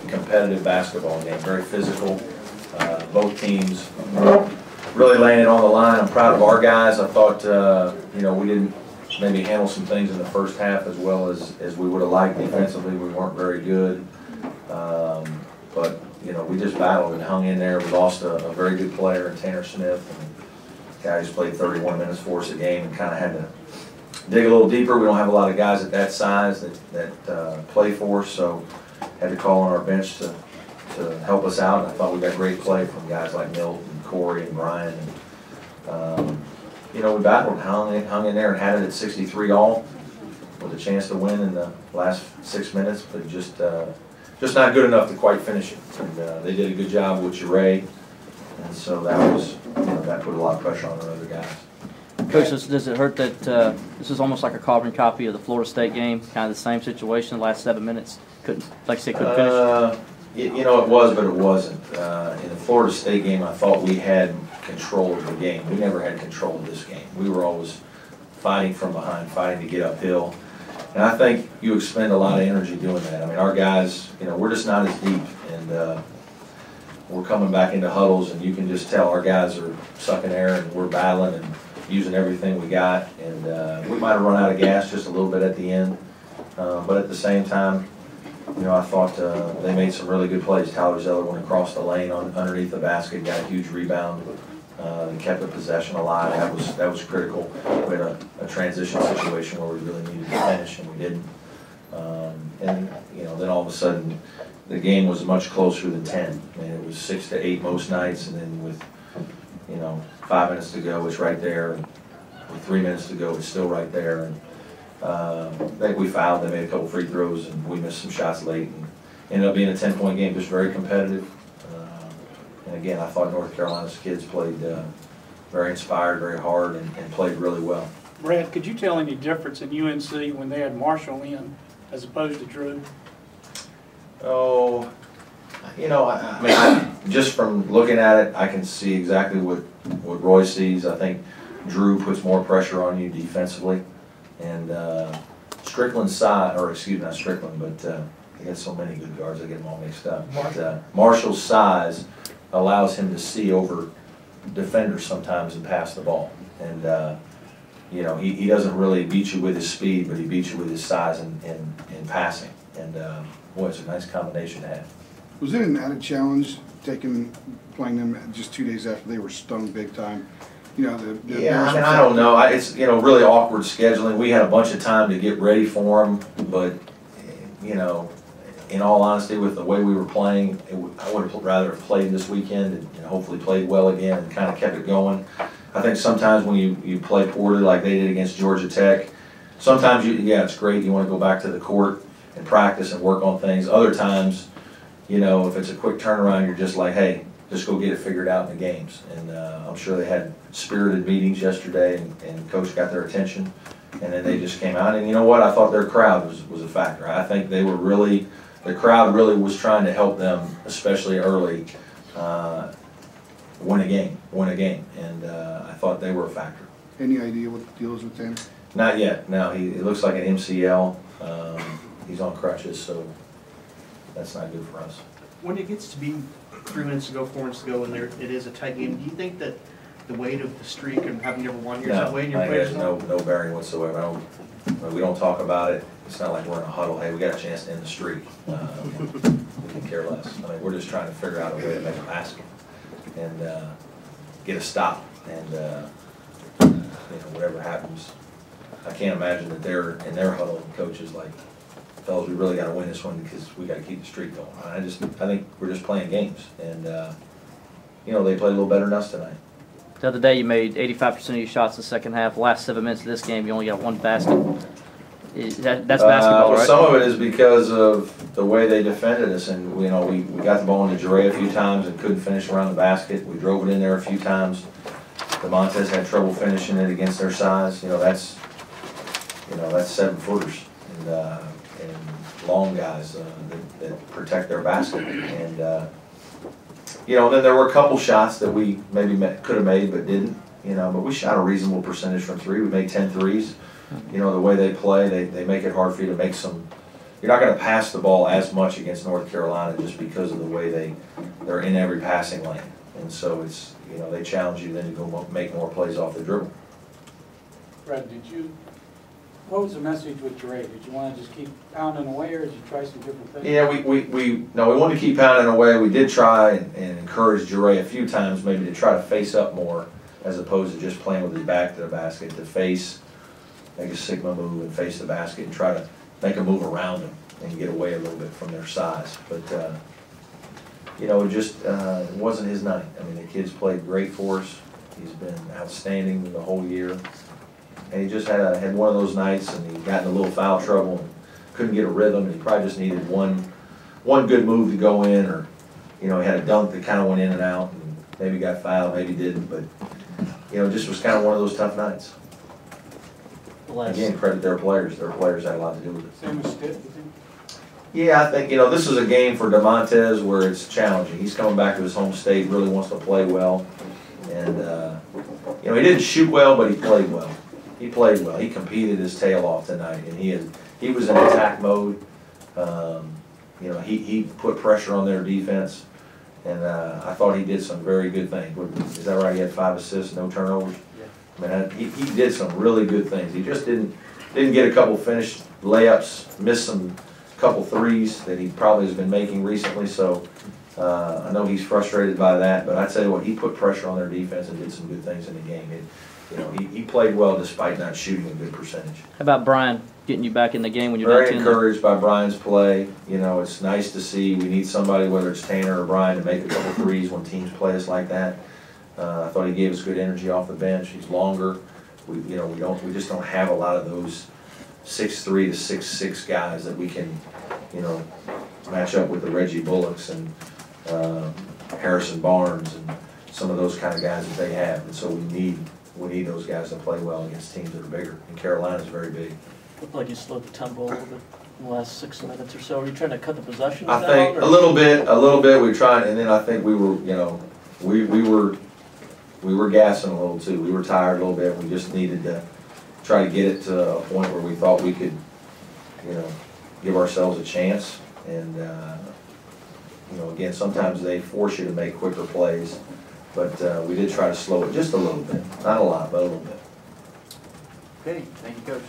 competitive basketball game, very physical. Both teams really laying it on the line. I'm proud of our guys. I thought, you know, we didn't maybe handle some things in the first half as well as we would have liked defensively. We weren't very good. But, you know, we just battled and hung in there. We lost a very good player in Tanner Smith, and guys played 31 minutes for us a game and kind of had to dig a little deeper. We don't have a lot of guys at that size that play for us, so had to call on our bench to help us out. And I thought we got great play from guys like Milt and Corey and Brian. And, you know, we battled, hung in there, and had it at 63 all with a chance to win in the last 6 minutes, but just not good enough to quite finish it. And they did a good job with Jure, and so that was, you know, that put a lot of pressure on our other guys. Coach, does it hurt that this is almost like a carbon copy of the Florida State game, kind of the same situation the last 7 minutes? Couldn't, like I said, couldn't finish? You know, it was, but it wasn't. In the Florida State game, I thought we had control of the game. We never had control of this game. We were always fighting from behind, fighting to get uphill. And I think you expend a lot of energy doing that. I mean, our guys, you know, we're just not as deep, and we're coming back into huddles, and you can just tell our guys are sucking air, and we're battling and using everything we got. And we might have run out of gas just a little bit at the end, but at the same time, you know, I thought they made some really good plays. Tyler Zeller went across the lane underneath the basket, got a huge rebound, and kept the possession alive. That was critical. We had a transition situation where we really needed to finish, and we didn't. And you know, then all of a sudden, the game was much closer than 10. I mean, it was 6 to 8 most nights, and then with, you know, 5 minutes to go, it's right there. And with 3 minutes to go, it's still right there. And I think we fouled. They made a couple free throws, and we missed some shots late, and ended up being a 10-point game, just very competitive. And again, I thought North Carolina's kids played very inspired, very hard, and played really well. Brad, could you tell any difference in UNC when they had Marshall in as opposed to Drew? Oh, you know, I mean, just from looking at it, I can see exactly what Roy sees. I think Drew puts more pressure on you defensively. And Strickland's size, or excuse me, not Strickland, but he got so many good guards, I get them all mixed up. But, Marshall's size allows him to see over defenders sometimes and pass the ball. And, you know, he doesn't really beat you with his speed, but he beats you with his size and passing. And, boy, it's a nice combination to have. Was it an added challenge playing them just 2 days after they were stung big time? You know, yeah, I mean, I don't know. It's, you know, really awkward scheduling. We had a bunch of time to get ready for them, but, you know, in all honesty, with the way we were playing, I would have rather have played this weekend and hopefully played well again and kind of kept it going. I think sometimes when you play poorly like they did against Georgia Tech, sometimes, yeah, it's great. You want to go back to the court and practice and work on things. Other times, you know, if it's a quick turnaround, you're just like, hey, just go get it figured out in the games. And I'm sure they had spirited meetings yesterday, and Coach got their attention, and then they just came out. And you know what? I thought their crowd was a factor. I think they were really, the crowd really was trying to help them, especially early, win a game. And I thought they were a factor. Any idea what the deal is with Tanner? Not yet. No, it looks like an MCL. He's on crutches, so that's not good for us. When it gets to be 3 minutes to go, 4 minutes to go, and it is a tight game, do you think that the weight of the streak and having never won here is that weight in your players? No bearing whatsoever. We don't talk about it. It's not like we're in a huddle. Hey, we got a chance to end the streak. We can care less. I mean, we're just trying to figure out a way to make a basket and get a stop. And you know, whatever happens, I can't imagine that they're in their huddle and coaches like, fellas, we really got to win this one because we got to keep the streak going. I think we're just playing games, and you know, they played a little better than us tonight. The other day you made 85% of your shots in the second half. The last 7 minutes of this game, you only got one basket. That's basketball, right? Some of it is because of the way they defended us, and you know, we got the ball into Jure a few times and couldn't finish around the basket. We drove it in there a few times. The Montez had trouble finishing it against their size. You know, that's 7-footers and long guys that protect their basket. And you know, then there were a couple shots that we maybe could have made but didn't. You know, but we shot a reasonable percentage from three. We made 10 threes. You know, the way they play, they make it hard for you to make some you're not gonna pass the ball as much against North Carolina just because of the way they're in every passing lane. And so it's, you know, they challenge you then to go make more plays off the dribble. Fred, what was the message with Dre? Did you want to just keep pounding away, or did you try some different things? Yeah, we wanted to keep pounding away. We did try and encourage Jure a few times maybe to try to face up more as opposed to just playing with his back to the basket, to face, make a Sigma move and face the basket and try to make a move around him and get away a little bit from their size. But, you know, it wasn't his night. I mean, the kid's played great for us. He's been outstanding the whole year. And he just had one of those nights, and he got in a little foul trouble and couldn't get a rhythm, and he probably just needed one good move to go in, or, you know, he had a dunk that kind of went in and out, and maybe got fouled, maybe didn't, but, you know, it just was kind of one of those tough nights. Again, credit their players. Their players had a lot to do with it. Same with Stitt, you think? Yeah, I think, you know, this is a game for DeMontez where it's challenging. He's coming back to his home state, really wants to play well, and, you know, he didn't shoot well, but he played well. He played well. He competed his tail off tonight, and he was in attack mode. You know, he put pressure on their defense, and I thought he did some very good things. Is that right? He had 5 assists, no turnovers. Yeah. I mean, he did some really good things. He just didn't get a couple finished layups, missed some couple threes that he probably has been making recently. So I know he's frustrated by that, but I tell you what, he put pressure on their defense and did some good things in the game. You know, he played well despite not shooting a good percentage. How about Brian getting you back in the game when you're Very down 10? encouraged by Brian's play. You know, it's nice to see. We need somebody, whether it's Tanner or Brian, to make a couple threes when teams play us like that. I thought he gave us good energy off the bench. He's longer. We just don't have a lot of those 6'3" to 6'6" guys that we can, you know, match up with the Reggie Bullocks and Harrison Barnes and some of those kind of guys that they have. And so we need those guys to play well against teams that are bigger. And Carolina's very big. Looked like you slowed the tempo a little bit in the last 6 minutes or so. Are you trying to cut the possessions down? I think a little bit. We tried, and then I think we were, you know, we were gassing a little too. We were tired a little bit. We just needed to try to get it to a point where we thought we could, you know, give ourselves a chance. And you know, again, sometimes they force you to make quicker plays, but we did try to slow it just a little bit. Not a lot, but a little bit. Okay, thank you, Coach.